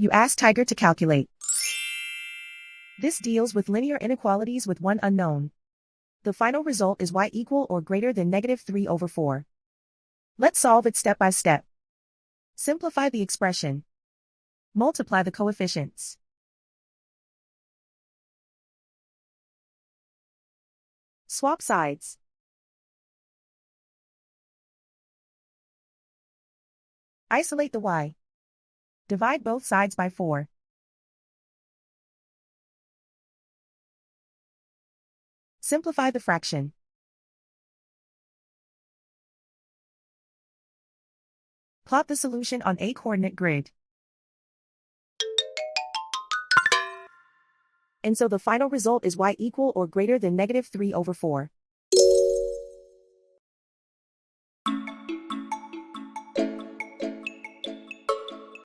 You ask Tiger to calculate. This deals with linear inequalities with one unknown. The final result is y equal or greater than -3/4. Let's solve it step by step. Simplify the expression. Multiply the coefficients. Swap sides. Isolate the y. Divide both sides by 4. Simplify the fraction. Plot the solution on a coordinate grid. And so the final result is y equal or greater than -3/4.